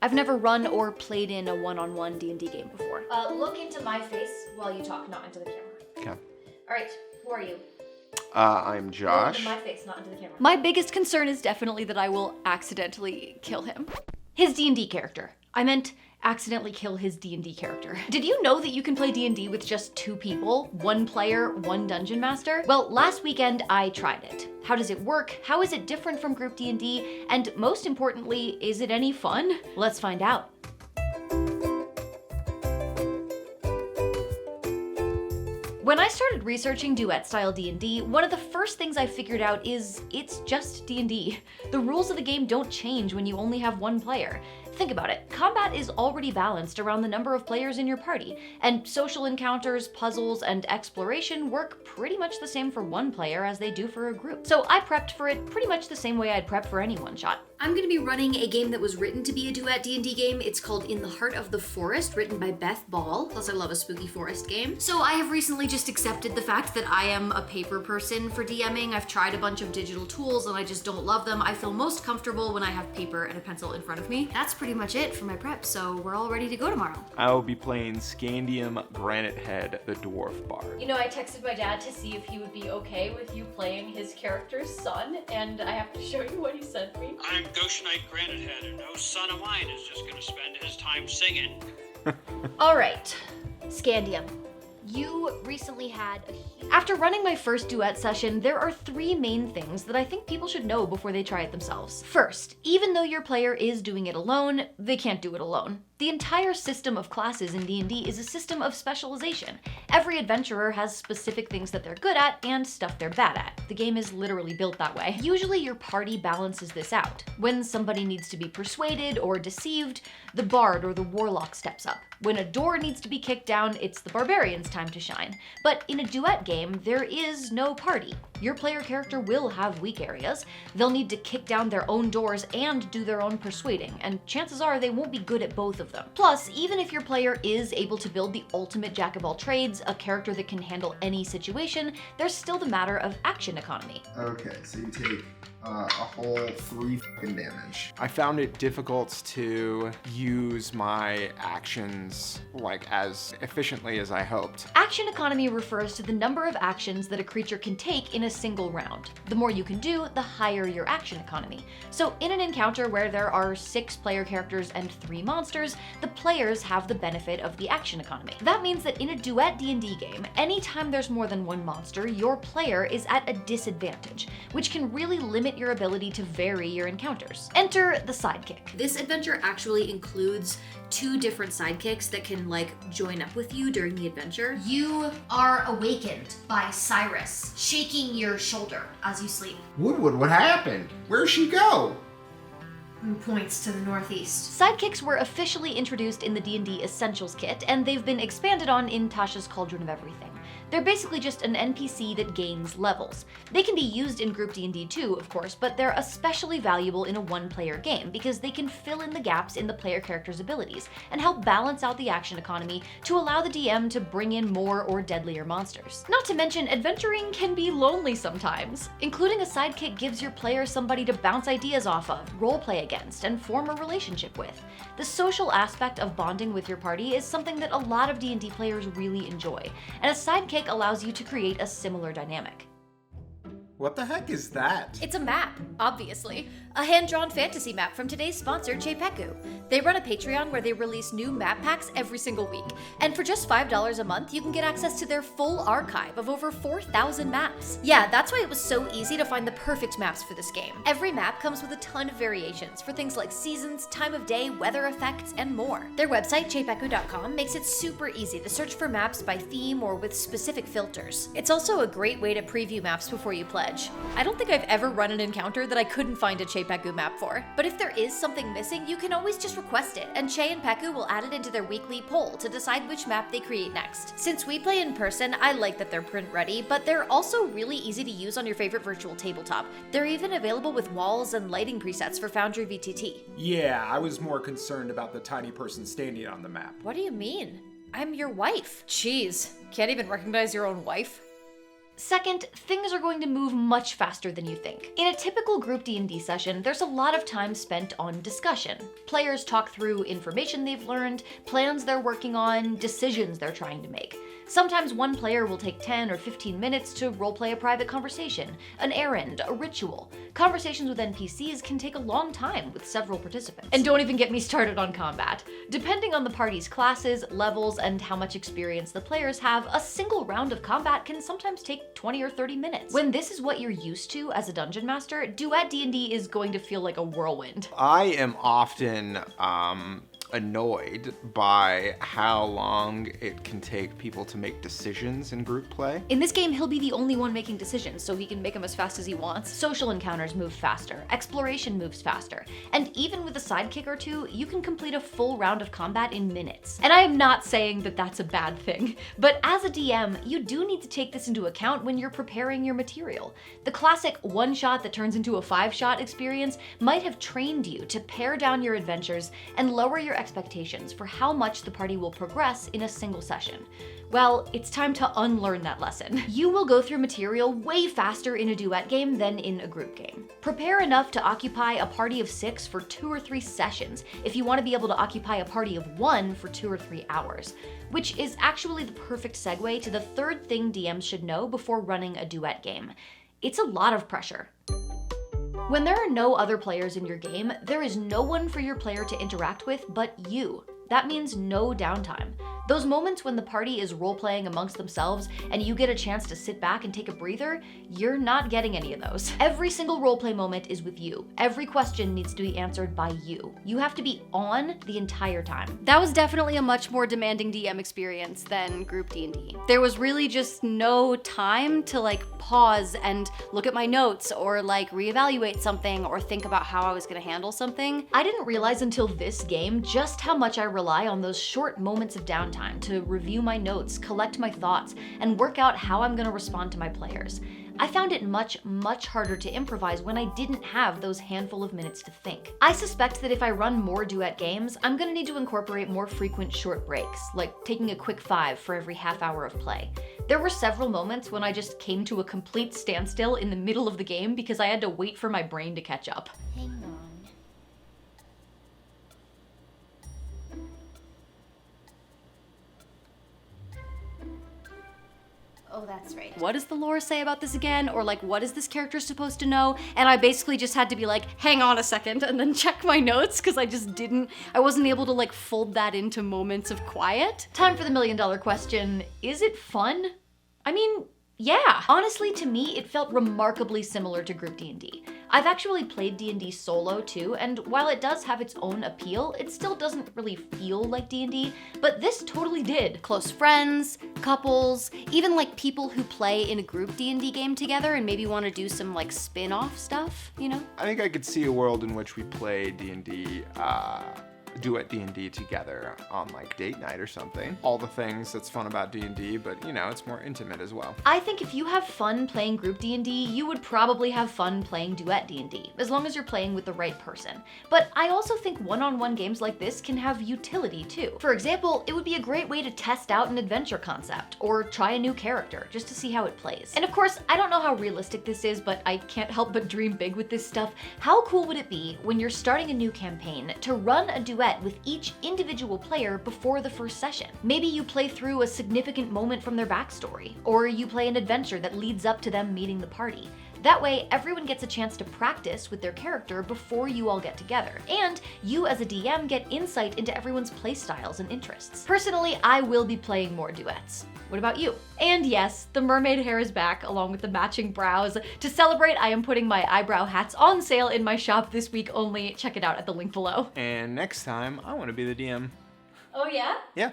I've never run or played in a one-on-one D&D game before. Look into my face while you talk, not into the camera. Okay. Alright, who are you? I'm Josh. Look into my face, not into the camera. My biggest concern is definitely that I will accidentally kill him. His D&D character. I meant accidentally kill his D&D character. Did you know that you can play D&D with just 2 people? 1 player, 1 dungeon master? Well, last weekend I tried it. How does it work? How is it different from group D&D? And most importantly, is it any fun? Let's find out. When I started researching duet-style D&D, one of the first things I figured out is it's just D&D. The rules of the game don't change when you only have 1 player. Think about it. Combat is already balanced around the number of players in your party, and social encounters, puzzles, and exploration work pretty much the same for 1 player as they do for a group. So I prepped for it pretty much the same way I'd prep for any one-shot. I'm going to be running a game that was written to be a duet D&D game. It's called In the Heart of the Forest, written by Beth. Plus, I love a spooky forest game. So I have recently just accepted the fact that I am a paper person for DMing. I've tried a bunch of digital tools and I just don't love them. I feel most comfortable when I have paper and a pencil in front of me. That's pretty much it for my prep, so we're all ready to go tomorrow. I will be playing Scandium Granite Head, the Dwarf Bard. You know, I texted my dad to see if he would be okay with you playing his character's son, and I have to show you what he sent me. I'm Goshenite Granite Head, and no son of mine is just gonna spend his time singing. Alright, Scandium. You recently had After running my first duet session, there are 3 main things that I think people should know before they try it themselves. First, even though your player is doing it alone, they can't do it alone. The entire system of classes in D&D is a system of specialization. Every adventurer has specific things that they're good at and stuff they're bad at. The game is literally built that way. Usually your party balances this out. When somebody needs to be persuaded or deceived, the bard or the warlock steps up. When a door needs to be kicked down, it's the barbarian's time to shine. But in a duet game, there is no party. Your player character will have weak areas. They'll need to kick down their own doors and do their own persuading, and chances are they won't be good at both of them. Plus, even if your player is able to build the ultimate jack of all trades, a character that can handle any situation, there's still the matter of action economy. Okay, so you take a whole 3 fucking damage. I found it difficult to use my actions as efficiently as I hoped. Action economy refers to the number of actions that a creature can take in a single round. The more you can do, the higher your action economy. So in an encounter where there are 6 player characters and 3 monsters, the players have the benefit of the action economy. That means that in a duet D&D game, anytime there's more than 1 monster, your player is at a disadvantage, which can really limit your ability to vary your encounters. Enter the sidekick. This adventure actually includes 2 different sidekicks that can join up with you during the adventure. You are awakened by Cyrus shaking your shoulder as you sleep. Woodwood, what happened? Where'd she go? And points to the northeast. Sidekicks were officially introduced in the D&D Essentials kit, and they've been expanded on in Tasha's Cauldron of Everything. They're basically just an NPC that gains levels. They can be used in group D&D too, of course, but they're especially valuable in a 1-player game because they can fill in the gaps in the player character's abilities and help balance out the action economy to allow the DM to bring in more or deadlier monsters. Not to mention, adventuring can be lonely sometimes. Including a sidekick gives your player somebody to bounce ideas off of, roleplay against, and form a relationship with. The social aspect of bonding with your party is something that a lot of D&D players really enjoy, and a sidekick allows you to create a similar dynamic. What the heck is that? It's a map, obviously. A hand-drawn fantasy map from today's sponsor, Czepeku. They run a Patreon where they release new map packs every single week. And for just $5 a month, you can get access to their full archive of over 4,000 maps. Yeah, that's why it was so easy to find the perfect maps for this game. Every map comes with a ton of variations for things like seasons, time of day, weather effects, and more. Their website, czepeku.com, makes it super easy to search for maps by theme or with specific filters. It's also a great way to preview maps before you play. I don't think I've ever run an encounter that I couldn't find a Czepeku map for. But if there is something missing, you can always just request it, and Che and Peku will add it into their weekly poll to decide which map they create next. Since we play in person, I like that they're print ready, but they're also really easy to use on your favorite virtual tabletop. They're even available with walls and lighting presets for Foundry VTT. Yeah, I was more concerned about the tiny person standing on the map. What do you mean? I'm your wife. Jeez, can't even recognize your own wife? Second, things are going to move much faster than you think. In a typical group D&D session, there's a lot of time spent on discussion. Players talk through information they've learned, plans they're working on, decisions they're trying to make. Sometimes one player will take 10 or 15 minutes to roleplay a private conversation, an errand, a ritual. Conversations with NPCs can take a long time with several participants. And don't even get me started on combat. Depending on the party's classes, levels, and how much experience the players have, a single round of combat can sometimes take 20 or 30 minutes. When this is what you're used to as a dungeon master, Duet D&D is going to feel like a whirlwind. I am often annoyed by how long it can take people to make decisions in group play. In this game, he'll be the only one making decisions, so he can make them as fast as he wants. Social encounters move faster, exploration moves faster, and even with a sidekick or two, you can complete a full round of combat in minutes. And I am not saying that that's a bad thing, but as a DM, you do need to take this into account when you're preparing your material. The classic one-shot that turns into a 5-shot experience might have trained you to pare down your adventures and lower your expectations for how much the party will progress in a single session. Well, it's time to unlearn that lesson. You will go through material way faster in a duet game than in a group game. Prepare enough to occupy a party of 6 for 2 or 3 sessions if you want to be able to occupy a party of 1 for 2 or 3 hours, which is actually the perfect segue to the third thing DMs should know before running a duet game. It's a lot of pressure. When there are no other players in your game, there is no one for your player to interact with but you. That means no downtime. Those moments when the party is role-playing amongst themselves and you get a chance to sit back and take a breather, you're not getting any of those. Every single roleplay moment is with you. Every question needs to be answered by you. You have to be on the entire time. That was definitely a much more demanding DM experience than group D&D. There was really just no time to pause and look at my notes or reevaluate something or think about how I was gonna handle something. I didn't realize until this game just how much I rely on those short moments of downtime to review my notes, collect my thoughts, and work out how I'm gonna respond to my players. I found it much, much harder to improvise when I didn't have those handful of minutes to think. I suspect that if I run more duet games, I'm gonna need to incorporate more frequent short breaks, like taking a quick 5 for every half hour of play. There were several moments when I just came to a complete standstill in the middle of the game because I had to wait for my brain to catch up. Hang on. Oh, that's right. What does the lore say about this again? Or what is this character supposed to know? And I basically just had to be hang on a second and then check my notes because I wasn't able to fold that into moments of quiet. Time for the $1 million question. Is it fun? I mean, yeah. Honestly, to me, it felt remarkably similar to group D&D. I've actually played D&D solo too, and while it does have its own appeal, it still doesn't really feel like D&D, but this totally did. Close friends, couples, even people who play in a group D&D game together and maybe want to do some spin-off stuff, you know? I think I could see a world in which we play D&D, duet D&D together on date night or something. All the things that's fun about D&D, but it's more intimate as well. I think if you have fun playing group D&D, you would probably have fun playing duet D&D, as long as you're playing with the right person. But I also think one-on-one games like this can have utility too. For example, it would be a great way to test out an adventure concept, or try a new character, just to see how it plays. And of course, I don't know how realistic this is, but I can't help but dream big with this stuff. How cool would it be when you're starting a new campaign to run a duet with each individual player before the first session? Maybe you play through a significant moment from their backstory, or you play an adventure that leads up to them meeting the party. That way, everyone gets a chance to practice with their character before you all get together, and you as a DM get insight into everyone's playstyles and interests. Personally, I will be playing more duets. What about you? And yes, the mermaid hair is back, along with the matching brows. To celebrate, I am putting my eyebrow hats on sale in my shop this week only. Check it out at the link below. And next time, I want to be the DM. Oh yeah? Yeah.